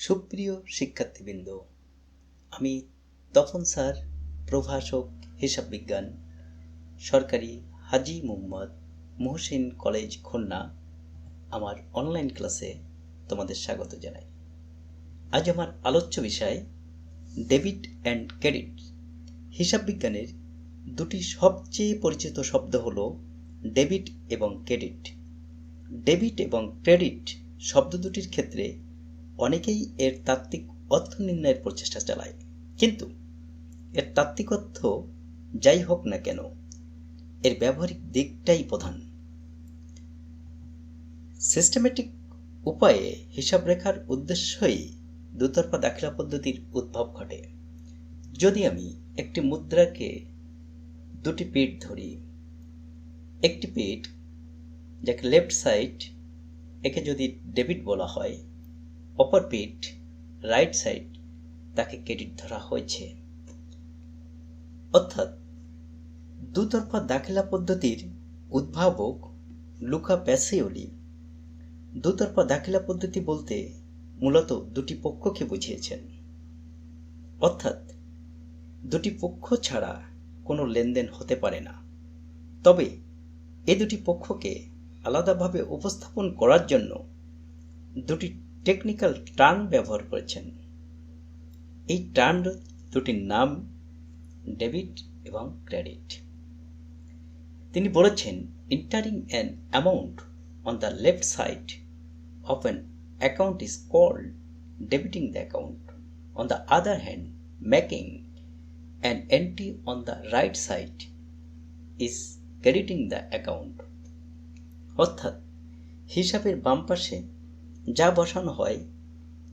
সুপ্রিয় শিক্ষার্থীবৃন্দ, আমি তপন স্যার, প্রভাষক হিসাব বিজ্ঞান, সরকারি হাজী মোহাম্মদ মহসিন কলেজ খুলনা, আমার অনলাইন ক্লাসে তোমাদের স্বাগত জানাই। আজ আমার আলোচ্য বিষয় ডেবিট অ্যান্ড ক্রেডিট। হিসাব বিজ্ঞানের দুটি সবচেয়ে পরিচিত শব্দ হল ডেবিট এবং ক্রেডিট। ডেবিট এবং ক্রেডিট শব্দ দুটির ক্ষেত্রে অনেকেই এর তাত্ত্বিক অর্থ নির্ণয়ের প্রচেষ্টা চালায়, কিন্তু এর তাত্ত্বিক অর্থ যাই হোক না কেন, এর ব্যবহারিক দিকটাই প্রধান। সিস্টেমেটিক উপায়ে হিসাব রেখার উদ্দেশ্যই দুতরফা দাখিলা পদ্ধতির উদ্ভব ঘটে। যদি আমি একটি মুদ্রাকে দুটি পিঠ ধরি, একটি পিঠ যাকে লেফট সাইড, একে যদি ডেবিট বলা হয়, অপর পিঠ রাইট সাইড, তাকে ক্রেডিট ধরা হয়েছে। অর্থাৎ দুতরফা দাখিলা পদ্ধতির উদ্ভাবক লুকা প্যাসিওলি দুতরফা দাখিলা পদ্ধতি বলতে মূলত দুটি পক্ষকে বুঝিয়েছেন। অর্থাৎ দুটি পক্ষ ছাড়া কোনো লেনদেন হতে পারে না। তবে এই দুটি পক্ষকে আলাদাভাবে উপস্থাপন করার জন্য দুটি টেকনিক্যাল টার্ম ব্যবহার করেছেন। এই টার্ম দুটির নাম ডেবিট এবং ক্রেডিট। তিনি বলেছেন, entering an amount on the left side of an account is called debiting the account. On the other hand, making an entry on the right side is crediting the account. অর্থাৎ হিসাবের বাম পাশে যা বসানো হয়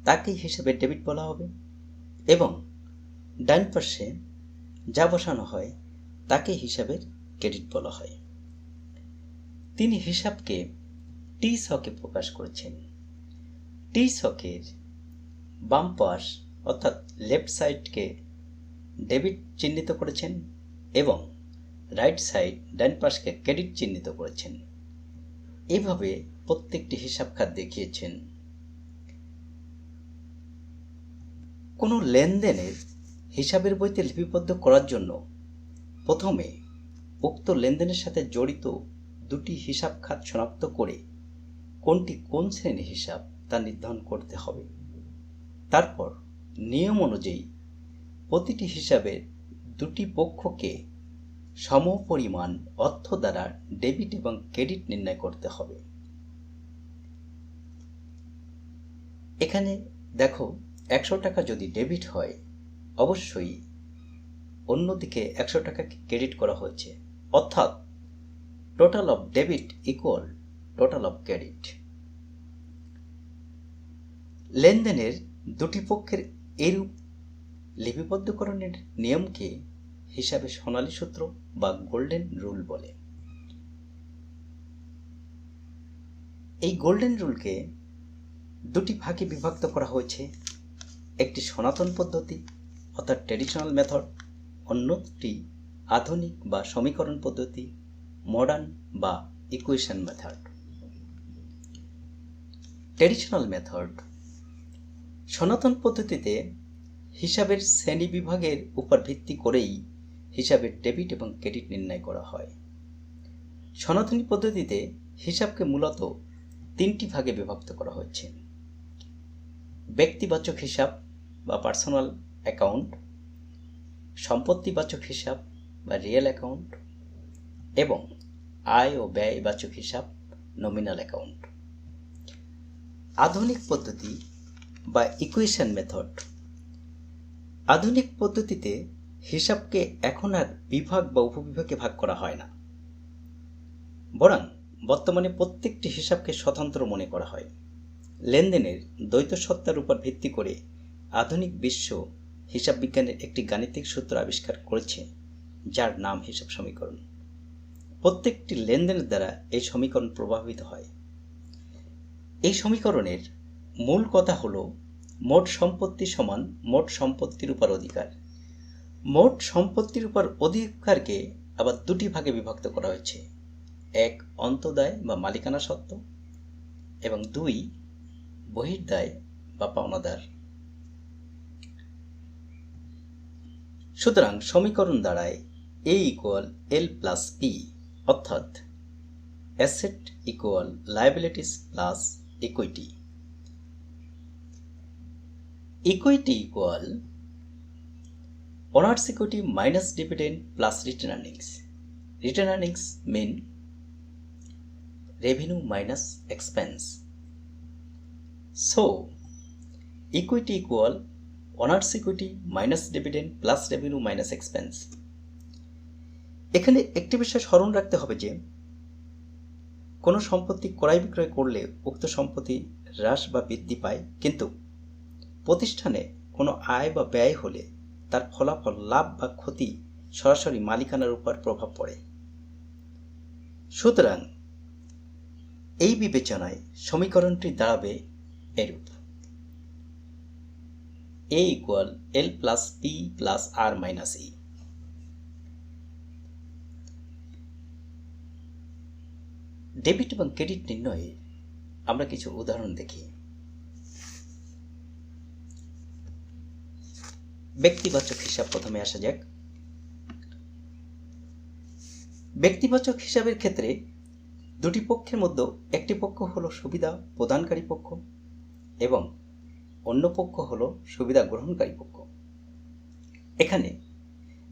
তাকেই হিসাবের ডেবিট বলা হবে, এবং ডান পাশে যা বসানো হয় তাকে হিসাবের ক্রেডিট বলা হয়। তিনি হিসাবকে টি ছকে প্রকাশ করেছেন। টি ছকের বাম পাশ অর্থাৎ লেফট সাইডকে ডেবিট চিহ্নিত করেছেন এবং রাইট সাইড ডান পাশকে ক্রেডিট চিহ্নিত করেছেন। এভাবে প্রত্যেকটি হিসাব খাত দেখিয়েছেন। কোনো লেনদেনের হিসাবের বইতে লিপিবদ্ধ করার জন্য প্রথমে উক্ত লেনদেনের সাথে জড়িত দুটি হিসাব খাত শনাক্ত করে কোনটি কোন শ্রেণীর হিসাব তা নির্ধারণ করতে হবে। তারপর নিয়ম অনুযায়ী প্রতিটি হিসাবের দুটি পক্ষকে সমপরিমাণ অর্থ দ্বারা ডেবিট এবং ক্রেডিট নির্ণয় করতে হবে। এখানে দেখো, 100 টাকা যদি ডেবিট হয়, অবশ্যই অন্যদিকে 100 টাকাকে ক্রেডিট করা হয়েছে, অর্থাৎ total of debit equal total of credit. লেনদেনের দুটি পক্ষের এরূপ লিপিবদ্ধকরণের নিয়মকে হিসাবে সোনালী সূত্র বা গোল্ডেন রুল বলে। এই গোল্ডেন রুলকে দুটি ভাগে বিভক্ত করা হয়েছে, একটি সনাতন পদ্ধতি অর্থাৎ ট্র্যাডিশনাল মেথড, অন্যটি আধুনিক বা সমীকরণ পদ্ধতি, মডার্ন বা ইকুয়েশন মেথড। Traditional method. সনাতন পদ্ধতিতে হিসাবের শ্রেণী বিভাগের উপর ভিত্তি করেই হিসাবের ডেবিট এবং ক্রেডিট নির্ণয় করা হয়। সনাতনী পদ্ধতিতে হিসাবকে মূলত তিনটি ভাগে বিভক্ত করা হয়েছে: ব্যক্তিবাচক হিসাব বা পার্সোনাল অ্যাকাউন্ট, সম্পত্তিবাচক হিসাব বা রিয়েল অ্যাকাউন্ট, এবং আয় ও ব্যয়বাচক হিসাব নমিনাল অ্যাকাউন্ট। আধুনিক পদ্ধতি বা ইকুয়েশন মেথড। আধুনিক পদ্ধতিতে হিসাবকে এখন আর বিভাগ বা উপবিভাগে ভাগ করা হয় না, বরং বর্তমানে প্রত্যেকটি হিসাবকে স্বতন্ত্র মনে করা হয়। লেনদেনের দ্বৈত সত্তার উপর ভিত্তি করে আধুনিক বিশ্ব হিসাব বিজ্ঞানের একটি গাণিতিক সূত্র আবিষ্কার করেছে, যার নাম হিসাব সমীকরণ। প্রত্যেকটি লেনদেনের দ্বারা এই সমীকরণ প্রভাবিত হয়। এই সমীকরণের মূল কথা হলো মোট সম্পত্তি সমান মোট সম্পত্তির উপর অধিকার। মোট সম্পত্তির উপর অধিকারকে আবার দুটি ভাগে বিভক্ত করা হয়েছে: এক, অন্তদায় বা মালিকানা সত্ত্ব, এবং দুই, বহির্দায় বা পাওনাদার সুতরাং সমীকরণ দাঁড়ায় A equal L plus P, অর্থাৎ asset equal liabilities plus equity. Equity equal owners equity minus dividend plus written earnings. Written earnings mean revenue minus expense. So, equity equal owners equity minus dividend plus revenue minus expense. এখানে একটি বিষয় স্মরণ রাখতে হবে যে কোনো সম্পত্তি ক্রয় বিক্রয় করলে উক্ত সম্পত্তি হ্রাস বা বৃদ্ধি পায়, কিন্তু প্রতিষ্ঠানে কোনো আয় বা ব্যয় হলে তার ফলাফল লাভ বা ক্ষতি সরাসরি মালিকানার উপর প্রভাব পড়ে। সুতরাং এই বিবেচনায় সমীকরণটি দাঁড়াবে এরূপ: A equal L plus P plus R minus E। Debit এবং ক্রেডিট নির্ণয়ে আমরা কিছু উদাহরণ দেখি। ব্যক্তিবাচক হিসাব প্রথমে আসা যাক। ব্যক্তিবাচক হিসাবের ক্ষেত্রে দুটি পক্ষের মধ্যে একটি পক্ষ হলো সুবিধা প্রদানকারী পক্ষ এবং অন্য পক্ষ হলো সুবিধা গ্রহণকারী পক্ষ। এখানে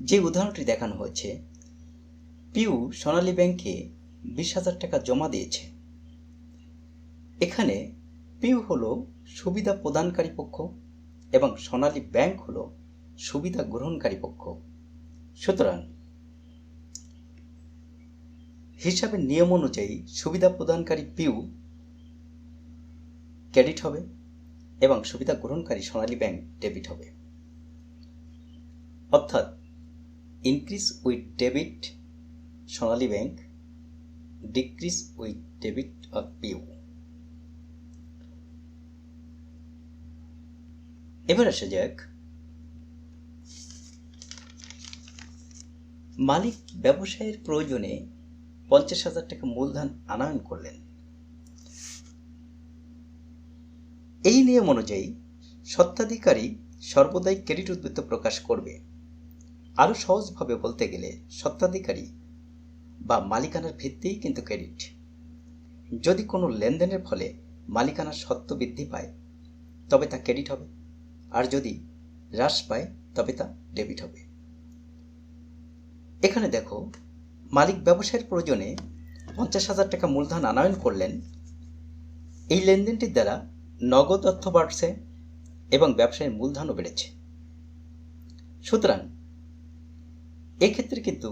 যে উদাহরণটি দেখানো হয়েছে, পিউ সোনালী ব্যাংকে 20,000 টাকা জমা দিয়েছে। এখানে পিউ হলো সুবিধা প্রদানকারী পক্ষ এবং সোনালী ব্যাংক হলো সুবিধা গ্রহণকারী পক্ষ। সুতরাং হিসাবের নিয়ম অনুযায়ী সুবিধা প্রদানকারী পিউ ক্রেডিট হবে এবং সুবিধা গ্রহণকারী সোনালী ব্যাংক ডেবিট হবে। অর্থাৎ increase with debit Sonali bank, decrease with debit of পিউ। এবার আসা যাক, মালিক ব্যবসায়ের প্রয়োজনে 50,000 টাকা মূলধন আনয়ন করলেন। এই নিয়ম অনুযায়ী স্বত্বাধিকারী সর্বদাই ক্রেডিট উদ্বৃত্ত প্রকাশ করবে। আরও সহজভাবে বলতে গেলে স্বত্বাধিকারী বা মালিকানার ভিত্তিই কিন্তু ক্রেডিট। যদি কোনো লেনদেনের ফলে মালিকানার স্বত্ব বৃদ্ধি পায় তবে তা ক্রেডিট হবে, আর যদি হ্রাস পায় তবে তা ডেবিট হবে। এখানে দেখো, মালিক ব্যবসায়ের প্রয়োজনে 50,000 টাকা মূলধন আনয়ন করলেন। এই লেনদেনটির দ্বারা নগদ অর্থ বাড়ছে এবং ব্যবসায়ের মূলধনও বেড়েছে। সুতরাং এক্ষেত্রে কিন্তু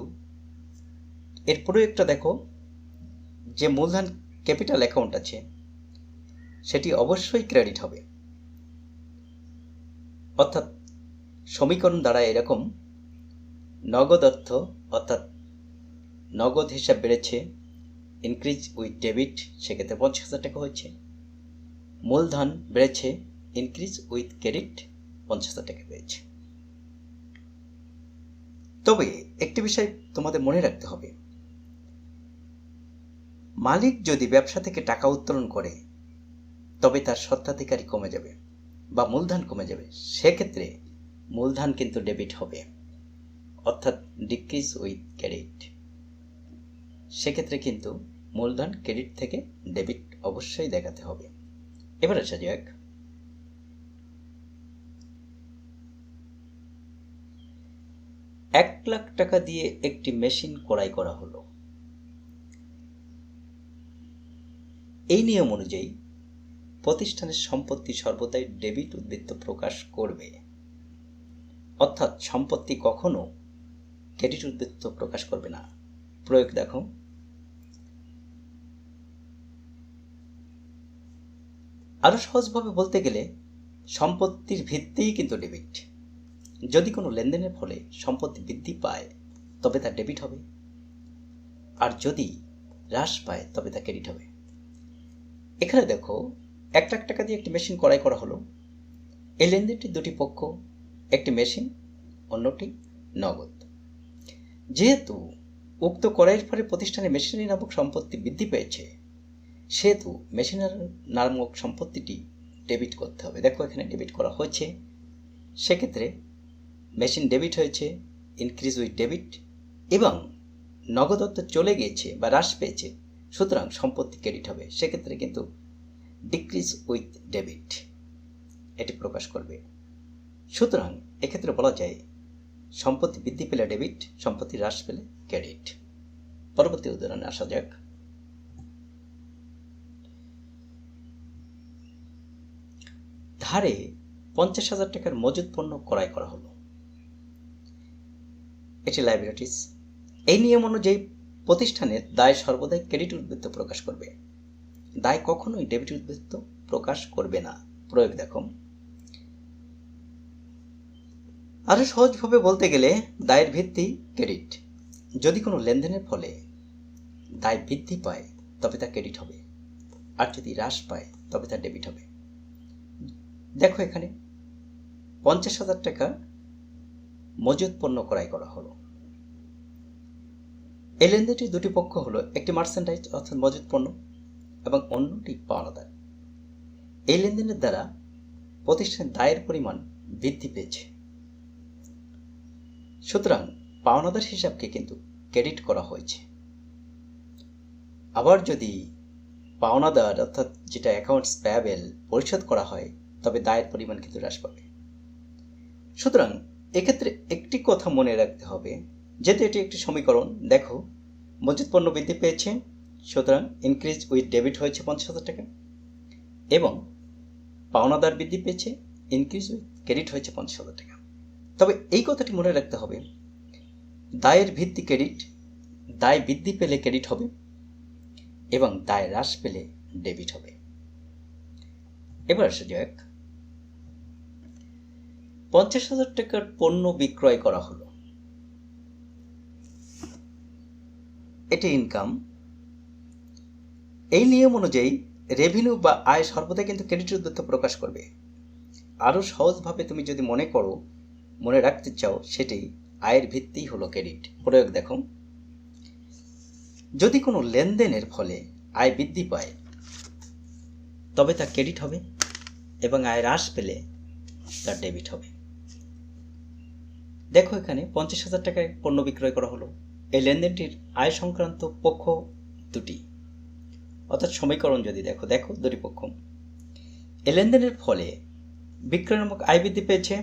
এর প্রয়োগটা দেখো, যে মূলধন ক্যাপিটাল অ্যাকাউন্ট আছে সেটি অবশ্যই ক্রেডিট হবে। অর্থাৎ সমীকরণ দ্বারা এরকম: নগদ অর্থ অর্থাৎ নগদ হিসাব বেড়েছে, ইনক্রিজ উইথ ডেবিট, সেক্ষেত্রে 50,000 টাকা হয়েছে। মূলধন বেড়েছে, ইনক্রিজ উইথ ক্রেডিট, 50,000 টাকা পেয়েছে। তবে একটি বিষয় তোমাদের মনে রাখতে হবে, মালিক যদি ব্যবসা থেকে টাকা উত্তোলন করে তবে তার স্বত্বাধিকারী কমে যাবে বা মূলধন কমে যাবে, সেক্ষেত্রে মূলধন কিন্তু ডেবিট হবে, অর্থাৎ ডিক্রিজ উইথ ক্রেডিট। সেক্ষেত্রে কিন্তু মূলধন ক্রেডিট থেকে ডেবিট অবশ্যই দেখাতে হবে। এবার আসা যাক, 1,00,000 টাকা দিয়ে একটি মেশিন ক্রয় করা হলো। এই নিয়ম অনুযায়ী প্রতিষ্ঠানের সম্পত্তি সর্বদাই ডেবিট উদ্বৃত্ত প্রকাশ করবে। অর্থাৎ সম্পত্তি কখনো ক্রেডিট উদ্বৃত্ত প্রকাশ করবে না। প্রয়োগ দেখো, আরো সহজভাবে বলতে গেলে সম্পত্তির ভিত্তিই কিন্তু ডেবিট। যদি কোনো লেনদেনের ফলে সম্পত্তি বৃদ্ধি পায় তবে তা ডেবিট হবে, আর যদি হ্রাস পায় তবে তা ক্রেডিট হবে। এখানে দেখো, 1,00,000 টাকা দিয়ে একটি মেশিন ক্রয় করা হলো। এই লেনদেনটির দুটি পক্ষ, একটি মেশিন, অন্যটি নগদ। যেহেতু উক্ত ক্রয়ের ফলে প্রতিষ্ঠানে মেশিনারি নামক সম্পত্তি বৃদ্ধি পেয়েছে, সেহেতু মেশিনারি নামক সম্পত্তিটি ডেবিট করতে হবে। দেখো, এখানে ডেবিট করা হয়েছে। সেক্ষেত্রে মেশিন ডেবিট হয়েছে, ইনক্রিজ উইথ ডেবিট, এবং নগদ অর্থ চলে গিয়েছে বা হ্রাস পেয়েছে, সুতরাং সম্পত্তি ক্রেডিট হবে। সেক্ষেত্রে কিন্তু ডিক্রিজ উইথ ডেবিট এটি প্রকাশ করবে। সুতরাং এক্ষেত্রে বলা যায় সম্পত্তি বৃদ্ধি পেলে ডেবিট, সম্পত্তি হ্রাস পেলে ক্রেডিট। পরবর্তী উদাহরণে আসা যাক। ধারে 50,000 টাকার মজুদ পণ্য ক্রয় করা হলো। এটি লাইবিলিটিস। এই নিয়ম অনুযায়ী প্রতিষ্ঠানের দায় সর্বদাই ক্রেডিট উদ্বৃত্ত প্রকাশ করবে, দায় কখনোই ডেবিট উদ্বৃত্ত প্রকাশ করবে না। প্রয়োগ দেখো। আরো সহজভাবে বলতে গেলে দায়ের ভিত্তি ক্রেডিট। যদি কোনো লেনদেনের ফলে দায় বৃদ্ধি পায় তবে তা ক্রেডিট হবে, আর যদি হ্রাস পায় তবে তা ডেবিট হবে। দেখো এখানে 50,000 টাকা মজুদ পণ্য ক্রয় করা হলো। এই লেনদেনটির দুটি পক্ষ হলো, একটি মার্চেন্ডাইজ অর্থাৎ মজুদ পণ্য এবং অন্যটি পাওনাদার। এই লেনদেনের দ্বারা প্রতিষ্ঠানের দায়ের পরিমাণ বৃদ্ধি পেয়েছে, সুতরাং পাওনাদার হিসাবকে কিন্তু ক্রেডিট করা হয়েছে। আবার যদি পাওনাদার অর্থাৎ যেটা অ্যাকাউন্টস পেয়াবেল পরিশোধ করা হয় তবে দায়ের পরিমাণ কিন্তু হ্রাস পাবে। সুতরাং এক্ষেত্রে একটি কথা মনে রাখতে হবে, যেহেতু এটি একটি সমীকরণ, দেখো মজুদ পণ্য বৃদ্ধি পেয়েছে, সুতরাং ইনক্রিজ উইথ ডেবিট হয়েছে 50,000 টাকা, এবং পাওনাদার বৃদ্ধি পেয়েছে, ইনক্রিজ উইথ ক্রেডিট হয়েছে 50,000 টাকা। তবে এই কথাটি মনে রাখতে হবে, দায়ের ভিত্তি ক্রেডিট, দায় বৃদ্ধি পেলে ক্রেডিট হবে এবং দায় হ্রাস পেলে ডেবিট হবে। এবার আসা যাক, 50,000 টাকার পণ্য বিক্রয় করা হলো। এটি ইনকাম। এই নিয়ম অনুযায়ী রেভিনিউ বা আয় সর্বদা কিন্তু ক্রেডিট উদ্বৃত্ত প্রকাশ করবে। আরো সহজভাবে তুমি যদি মনে রাখতে চাও, সেটি আয়ের ভিত্তি হলো ক্রেডিট। প্রয়োগ দেখো। যদি কোনো লেনদেনের ফলে আয় বৃদ্ধি পায় তবে তা ক্রেডিট হবে এবং আয় হ্রাস পেলে তা ডেবিট হবে। দেখো এখানে 50,000 টাকায় পণ্য বিক্রয় করা হলো। এই লেনদেনটির আয় সংক্রান্ত পক্ষ দুটি, অর্থাৎ সমীকরণ যদি দেখো দুটি পক্ষ। এই লেনদেনের ফলে বিক্রয় নামক আয় বৃদ্ধি পেয়েছে,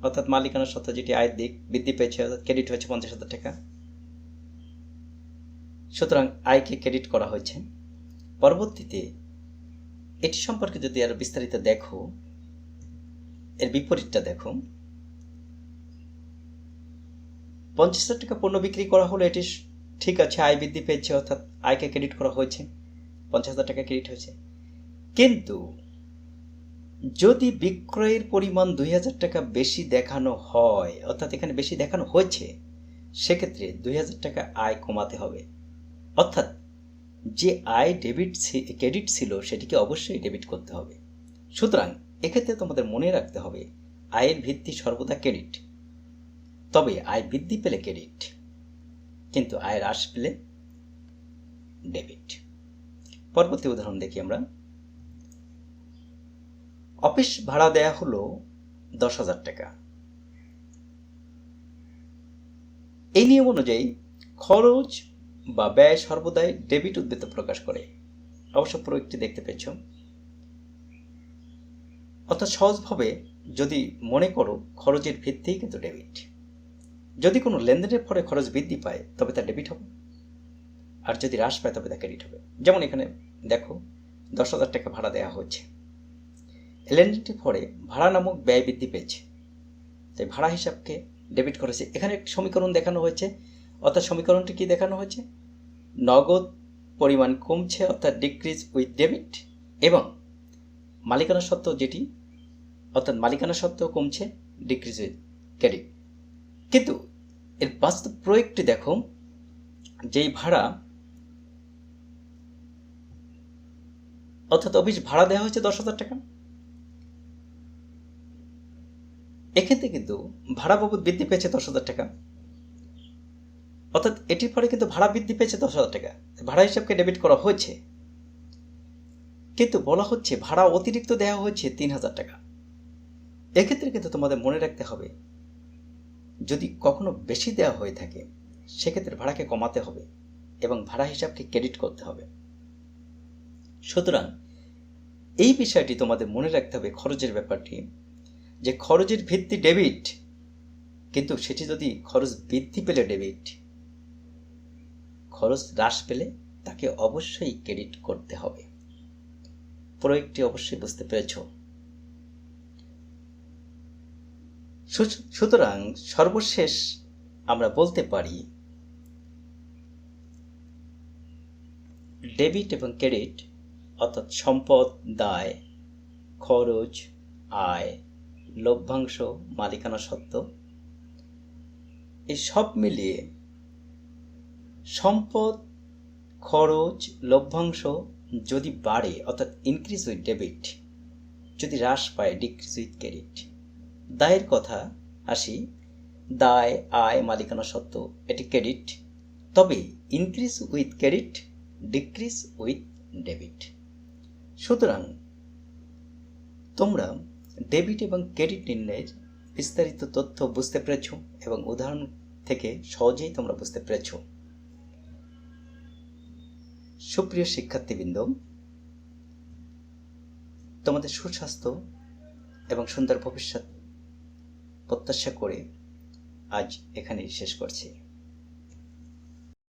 অর্থাৎ মালিকানা সত্ত্বা যেটি আয়ের দিক বৃদ্ধি পেয়েছে, অর্থাৎ ক্রেডিট হয়েছে 50,000 টাকা, সুতরাং আয়কে ক্রেডিট করা হয়েছে। পরবর্তীতে এটি সম্পর্কে যদি আরো বিস্তারিত দেখো, এর বিপরীতটা দেখো। 50,000 টাকা পণ্য বিক্রি করা হলো, এটি ঠিক আছে, আয় বৃদ্ধি পেয়েছে, অর্থাৎ আয়কে ক্রেডিট করা হয়েছে, 50,000 টাকা ক্রেডিট হয়েছে। কিন্তু যদি বিক্রয়ের পরিমাণ 2,000 টাকা বেশি দেখানো হয়, অর্থাৎ এখানে বেশি দেখানো হয়েছে, সেক্ষেত্রে 2,000 টাকা আয় কমাতে হবে। অর্থাৎ যে আয় ক্রেডিট ছিল সেটিকে অবশ্যই ডেবিট করতে হবে। সুতরাং এক্ষেত্রে তোমাদের মনে রাখতে হবে, আয়ের ভিত্তি সর্বদা ক্রেডিট, তবে আয় বৃদ্ধি পেলে ক্রেডিট, কিন্তু আয় হ্রাস পেলে ডেবিট। পরবর্তী উদাহরণ দেখি আমরা। অফিস ভাড়া দেয়া হলো 10,000 টাকা। এই নিয়ম অনুযায়ী খরচ বা ব্যয় সর্বদাই ডেবিট উদ্বৃত্ত প্রকাশ করে। অবশ্য প্রয়োগটি দেখতে পেয়েছ। অর্থাৎ সহজভাবে যদি মনে করো, খরচের ভিত্তি কিন্তু ডেবিট। যদি কোনো লেনদেনের ফলে খরচ বৃদ্ধি পায় তবে তা ডেবিট হবে, আর যদি হ্রাস পায় তবে তা ক্রেডিট হবে। যেমন এখানে দেখো 10,000 টাকা ভাড়া দেওয়া হচ্ছে, লেনদেনটির ফলে ভাড়া নামক ব্যয় বৃদ্ধি পেয়েছে, তাই ভাড়া হিসাবকে ডেবিট করেছে। এখানে একটি সমীকরণ দেখানো হয়েছে, অর্থাৎ সমীকরণটি কি দেখানো হয়েছে, নগদ পরিমাণ কমছে, অর্থাৎ ডিক্রিজ উইথ ডেবিট, এবং মালিকানা সত্ত্ব যেটি, অর্থাৎ মালিকানা সত্ত্বেও কমছে, ডিক্রিজ উইথ ক্রেডিট। কিন্তু এর বাস্তব প্রয়োগটি দেখো, যেই ভাড়া, অর্থাৎ অফিস ভাড়া দেওয়া হয়েছে 10,000 টাকা, এক্ষেত্রে কিন্তু ভাড়া বাবদ বৃদ্ধি পেয়েছে 10,000 টাকা, অর্থাৎ এটির ফলে কিন্তু ভাড়া বৃদ্ধি পেয়েছে 10,000 টাকা, ভাড়া হিসাবকে ডেবিট করা হয়েছে। কিন্তু বলা হচ্ছে ভাড়া অতিরিক্ত দেওয়া হয়েছে 3,000 টাকা। এক্ষেত্রে কিন্তু তোমাদের মনে রাখতে হবে, যদি কখনো বেশি দেওয়া হয়ে থাকে সেক্ষেত্রে ভাড়াকে কমাতে হবে এবং ভাড়া হিসাবকে ক্রেডিট করতে হবে। সুতরাং এই বিষয়টি তোমাদের মনে রাখতে হবে, খরচের ব্যাপারটি, যে খরচের ভিত্তি ডেবিট, কিন্তু সেটি যদি খরচ বৃদ্ধি পেলে ডেবিট, খরচ হ্রাস পেলে তাকে অবশ্যই ক্রেডিট করতে হবে। প্রয়োগটি অবশ্যই বুঝতে পেরেছ। সুতরাং সর্বশেষ আমরা বলতে পারি ডেবিট এবং ক্রেডিট অর্থাৎ সম্পদ, দায়, খরচ, আয়, লভ্যাংশ, মালিকানা সত্ত্ব, এই সব মিলিয়ে সম্পদ, খরচ, লভ্যাংশ যদি বাড়ে অর্থাৎ ইনক্রিজ উইথ ডেবিট, যদি হ্রাস পায় ডিক্রিজ উইথ ক্রেডিট। দায়ের কথা আসি, দায়, আয়, মালিকানা সত্ত্ব এটি ক্রেডিট, তবে increase with credit, decrease with debit. সুতরাং তোমরা ডেবিট এবং ক্রেডিট নির্ণয়ের বিস্তারিত তথ্য বুঝতে পেরেছ এবং উদাহরণ থেকে সহজেই তোমরা বুঝতে পেরেছ। সুপ্রিয় শিক্ষার্থীবৃন্দ, তোমাদের সুস্বাস্থ্য এবং সুন্দর ভবিষ্যৎ প্রত্যাশা করে আজ এখানেই শেষ করছি।